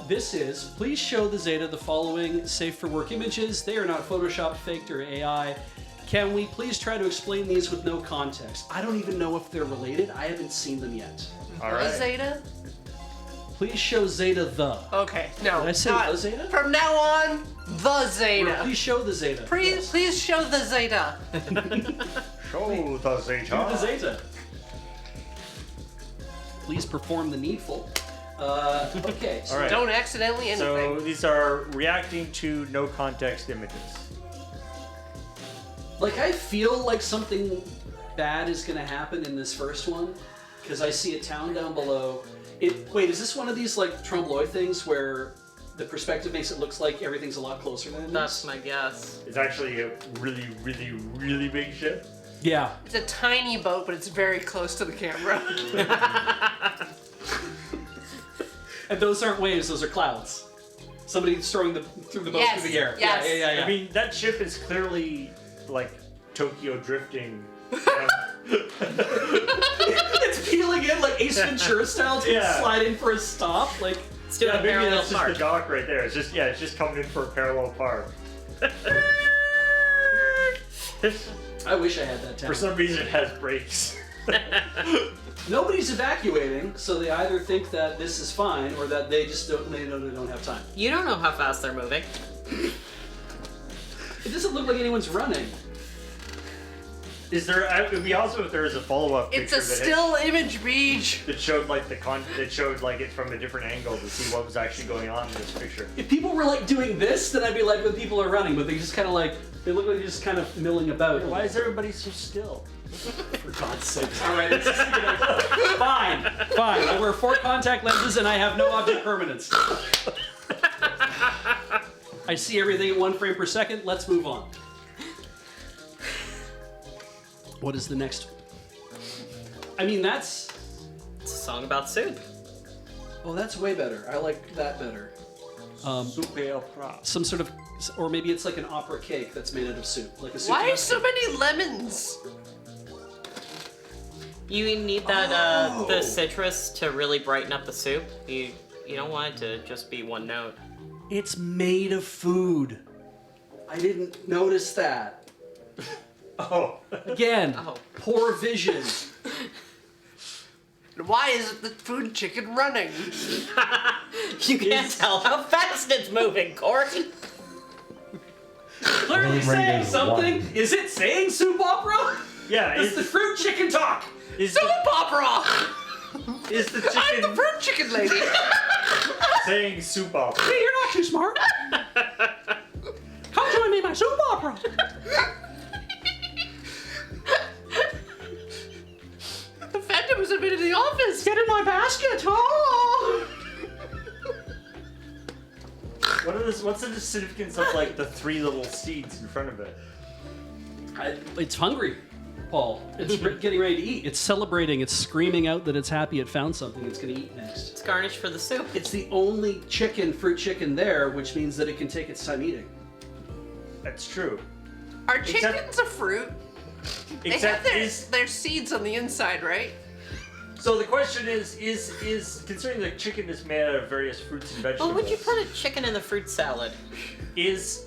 This is, please show the Zeta the following safe for work images. They are not photoshopped, faked, or AI. Can we please try to explain these with no context? I don't even know if they're related. I haven't seen them yet. All right. Zeta? Please show Zeta the. Okay, no. Did I say not, the Zeta? From now on, the Zeta. Or please show the Zeta. Please show the Zeta. Show the Zeta. Do the Zeta. Please perform the needful. Okay. So All right. Don't accidentally anything. So these are reacting to no context images. Like, I feel like something bad is going to happen in this first one, because I see a town down below. Wait, is this one of these, like, Trombloi things where the perspective makes it look like everything's a lot closer than it is? That's my guess. It's actually a really, really, really big ship. Yeah. It's a tiny boat, but it's very close to the camera. And those aren't waves, those are clouds. Somebody's throwing through the boat Yes, through the air. yes. Yeah. I mean, that ship is clearly like Tokyo drifting. It's peeling in like Ace Ventura style to slide in for a stop. Like, It's doing a maybe parallel that's just park. the dock right there. It's just coming in for a parallel park. I wish I had that town. For some reason, it has brakes. Nobody's evacuating, so they either think that this is fine or that they just don't. They don't have time. You don't know how fast they're moving. It doesn't look like anyone's running. Is there? It would be awesome if there was a follow-up It's picture a still image beach. that showed like that showed like it from a different angle to see what was actually going on in this picture. If people were like doing this, then I'd be like, when people are running, but they just kind of like, they look like they're just kind of milling about. Why is everybody so still? For God's sake. All right, let's just fine. I wear 4 contact lenses and I have no object permanence. I see everything at 1 frame per second. Let's move on. What is the next one? I mean, that's... It's a song about soup. Oh, that's way better. I like that better. Super opera. Some sort of... Or maybe it's like an opera cake that's made out of soup. Like a soup. Why so many lemons? You need that the citrus to really brighten up the soup. You don't want it to just be one note. It's made of food. I didn't notice that. Oh. Again, Oh. poor vision. Why isn't the food chicken running? You can't tell how fast it's moving, Corey. Clearly saying something. Is it saying soup opera? Yeah. Does the fruit chicken talk? Is Soap opera! the I'm the chicken fruit chicken lady! saying soup opera? Hey, you're not too smart. How do I make my soup opera? The Phantom has been in the office! Get in my basket. Oh! What's the significance of like the 3 little seeds in front of it? It's hungry, Paul. It's getting ready to eat. It's celebrating. It's screaming out that it's happy it found something it's going to eat next. It's garnish for the soup. It's the only fruit chicken there, which means that it can take its time eating. That's true. Are chickens a fruit? They Except have their seeds on the inside, right? so the question is considering the chicken is made out of various fruits and vegetables. Oh, would you put a chicken in the fruit salad? Is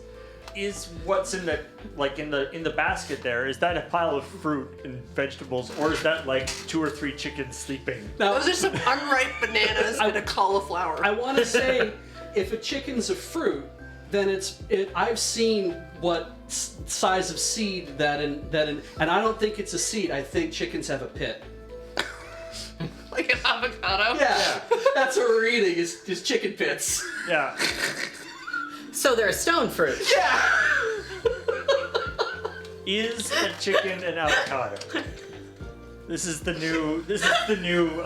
what's in the basket there? Is that a pile of fruit and vegetables, or is that like 2 or 3 chickens sleeping? Now, Those are some unripe bananas and a cauliflower. I want to say, if a chicken's a fruit, then I've seen what size of seed and I don't think it's a seed. I think chickens have a pit. Like an avocado? Yeah, that's what we're eating is chicken pits. Yeah. So they're a stone fruit. Yeah. Is a chicken an avocado? This is the new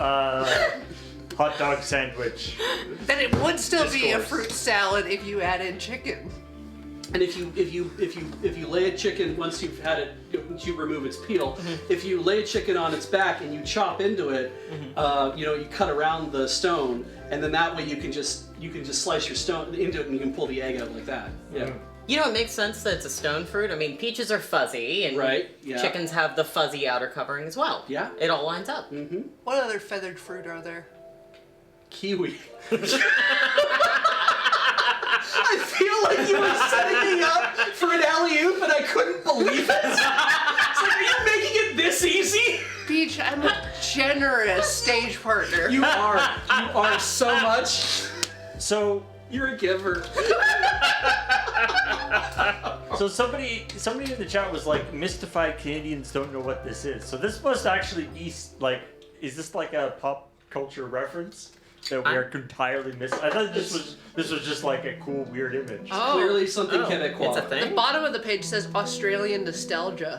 hot dog sandwich. Then it would still be a Discourse. fruit salad if you add in chicken. And if you lay a chicken once you've had it, once you remove its peel, if you lay a chicken on its back and you chop into it, you cut around the stone, and then that way you can just slice your stone into it and you can pull the egg out like that. Yeah. You know, it makes sense that it's a stone fruit. I mean, peaches are fuzzy, and Right, yeah. chickens have the fuzzy outer covering as well. Yeah. It all lines up. Mm-hmm. What other feathered fruit are there? Kiwi. for an alley-oop, and I couldn't believe it. It's like, are you making it this easy? Beach, I'm a generous stage partner. You are so much. So You're a giver. somebody in the chat was like, mystified Canadians don't know what this is. So this must actually be like, is this like a pop culture reference that we are entirely missing? I thought this was just like a cool weird image. Oh. Clearly something Quebecois. It's a The thing? bottom of the page says Australian nostalgia.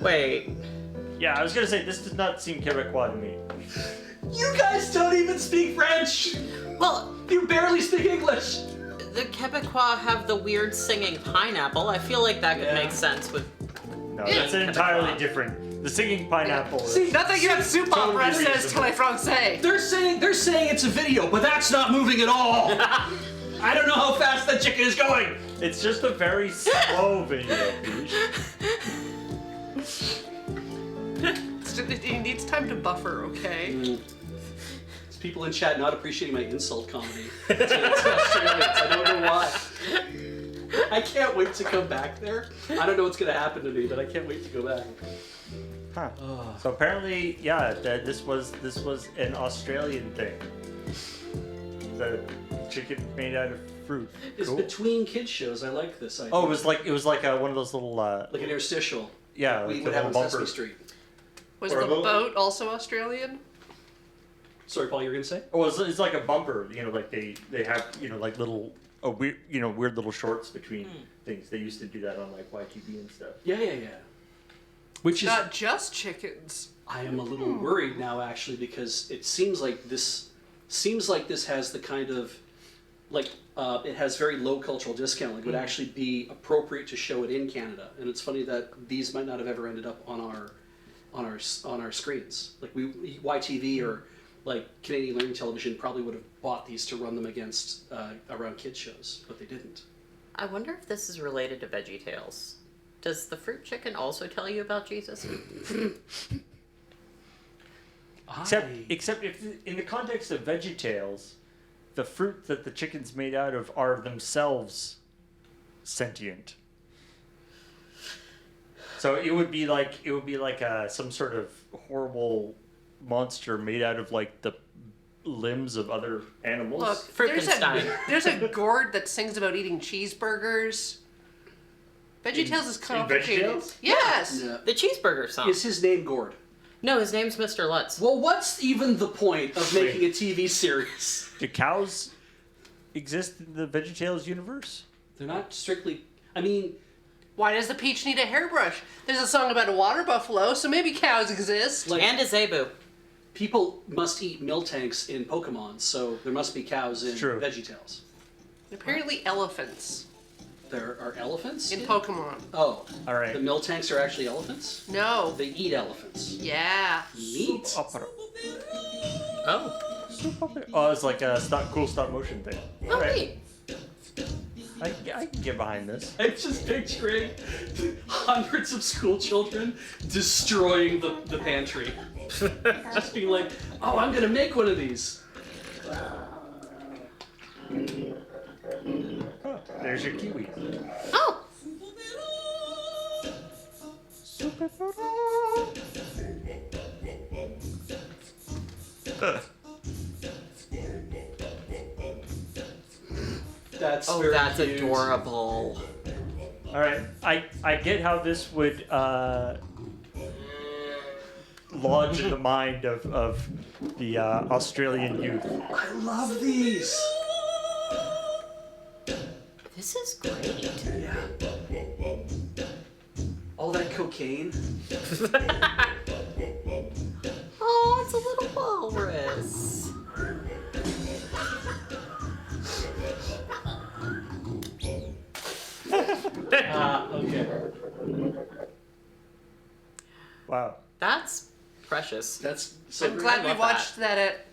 Wait. Yeah, I was gonna say this does not seem Quebecois to me. You guys don't even speak French. Well, You barely speak English. the Quebecois have the weird singing pineapple. I feel like that could Yeah. make sense with... No, that's entirely different. The singing pineapple. See, Nothing you have soup Totally opera says reasonable. Tele Francais. They're saying it's a video, but that's not moving at all. I don't know how fast that chicken is going. It's just a very slow video, Beach. It needs time to buffer, okay? There's people in chat not appreciating my insult comedy. It's Australians. I don't know why. I can't wait to come back there. I don't know what's gonna happen to me, but I can't wait to go back. Huh. So apparently, yeah, this was an Australian thing. The chicken made out of fruit. It's Cool. between kids shows. I like this idea. Oh, it was like one of those little like an interstitial. yeah, We like would the have on little Sesame bumper. Street. Was Or a the little- boat also Australian? Sorry, Paul, you were gonna say? Oh, it's like a bumper. You know, like they have like little weird little shorts between things. They used to do that on like YTV and stuff. Yeah. Which is, Not just chickens. I am a little worried now actually because it seems like this has the kind of like it has very low cultural discount. Like it would actually be appropriate to show it in Canada, and it's funny that these might not have ever ended up on our screens. Like YTV or like Canadian Learning Television probably would have bought these to run them against around kids shows, but they didn't. I wonder if this is related to Veggie Tales. Does the fruit chicken also tell you about Jesus? Except if in the context of VeggieTales, the fruit that the chicken's made out of are themselves sentient. So it would be like some sort of horrible monster made out of like the limbs of other animals. Look, Frankenstein. there's a gourd that sings about eating cheeseburgers. VeggieTales is complicated. VeggieTales? Yes. Yeah. The cheeseburger song. Is his name Gord? No, his name's Mr. Lutz. Well, what's even the point of making a TV series? Do cows exist in the VeggieTales universe? They're not strictly. I mean, Why does the peach need a hairbrush? There's a song about a water buffalo, so maybe cows exist. like And a Zebu. people must eat miltanks in Pokemon, so there must be cows in True. VeggieTales. Apparently elephants There are elephants in Pokemon. Oh, All right. the miltanks are actually elephants. No. They eat elephants. Yeah. Neat. Oh. Oh, it's like a cool stop motion thing. Oh, All right. neat. I can get behind this. I'm just picturing hundreds of school children destroying the pantry. Just being like, oh, I'm gonna make one of these. Oh, there's your kiwi. Oh. That's Oh, very that's cute. adorable. All right, I get how this would lodge in the mind of the Australian youth. I love these. This is great. Yeah. All that cocaine. Oh, it's a little walrus. Okay. Wow. That's precious. That's so I'm glad we love watched that at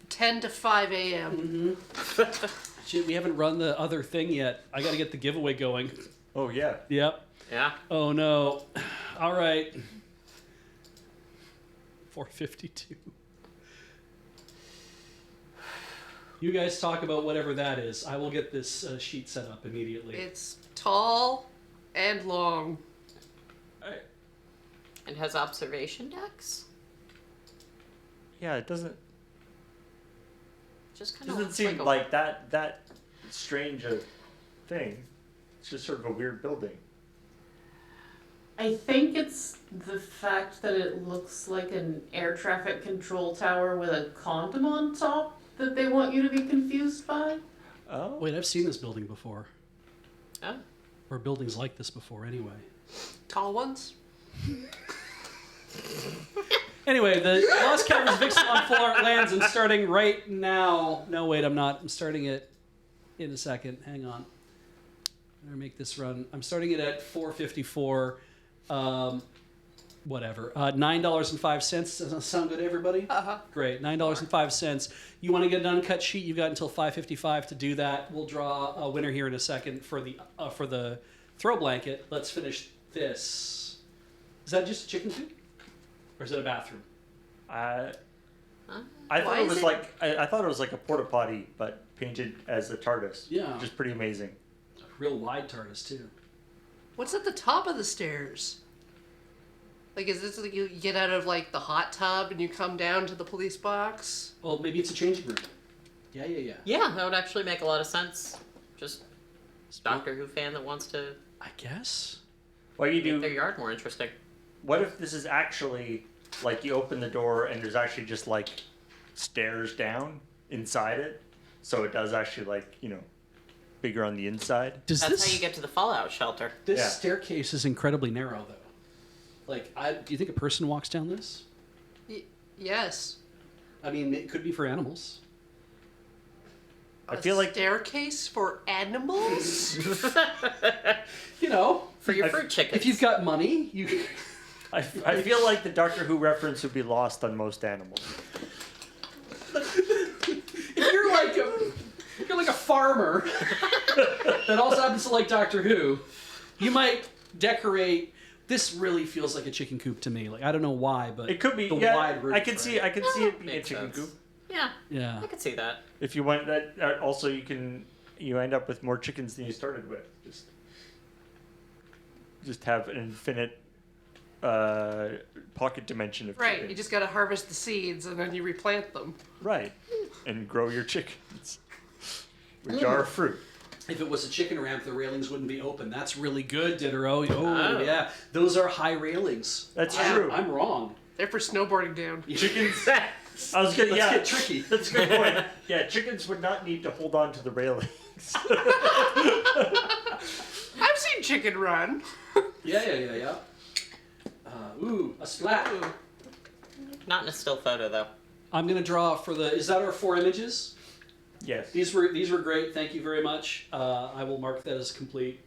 10 to 5 a.m. Shit, we haven't run the other thing yet. I gotta get the giveaway going. Oh yeah. Yep. Yeah. Oh no. All right. 452. You guys talk about whatever that is. I will get this sheet set up immediately. It's tall and long. And has observation decks. Yeah, it doesn't Just kind of doesn't seem like that strange a thing. It's just sort of a weird building. I think it's the fact that it looks like an air traffic control tower with a condom on top that they want you to be confused by. Oh. Wait, I've seen this building before. Oh. Or buildings like this before, anyway. Tall ones? Anyway, the Lost Caverns Vixen floor lands and starting right now. No, wait, I'm not. I'm starting it in a second. Hang on. I'm going to make this run. I'm starting it at 454. Whatever. $9.05. Does that sound good to everybody? Uh-huh. Great. $9.05. You want to get an uncut sheet? You've got until 5:55 to do that. We'll draw a winner here in a second for the throw blanket. Let's finish this. Is that just a chicken coop? Or is it a bathroom? I Why thought it is was it- like I thought it was like a porta potty, but painted as a TARDIS. Yeah. Which is pretty amazing. Real wide TARDIS, too. What's at the top of the stairs? Like, is this like you get out of like the hot tub and you come down to the police box? Well, maybe it's a changing room. Yeah. Yeah, that would actually make a lot of sense. Just Doctor Who fan that wants to I guess. What you make their do? yard more interesting. What if this is actually like you open the door and there's actually just like stairs down inside it, so it does actually like bigger on the inside. Does That's this how you get to the Fallout shelter. this Yeah. staircase is incredibly narrow, though. Like, do you think a person walks down this? Yes. I mean, it could be for animals. I feel like Staircase for animals? You know, For your I- fruit chickens. if you've got money, you. I feel like the Doctor Who reference would be lost on most animals. If you're like a farmer that also happens to like Doctor Who, you might decorate. This really feels like a chicken coop to me. Like, I don't know why, but It could be. the Yeah, wide roof. I can see it being a Makes chicken sense. coop. Yeah, Yeah. I could see that. If you want that, also you end up with more chickens than you started with. Just have an infinite pocket dimension of Right, chickens. you just gotta harvest the seeds and then you replant them. Right, and grow your chickens with jar of fruit. If it was a chicken ramp, the railings wouldn't be open. That's really good, Diderot. Oh, Oh. yeah. Those are high railings. That's true. I'm wrong. They're for snowboarding down. Chickens. I was gonna. Let's Yeah, get tricky. that's a good point. Yeah, chickens would not need to hold on to the railings. I've seen chicken run. Yeah. Ooh, a splat. Not in a still photo though. I'm gonna draw for the. Is that our 4 images? Yes. These were great. Thank you very much. I will mark that as complete.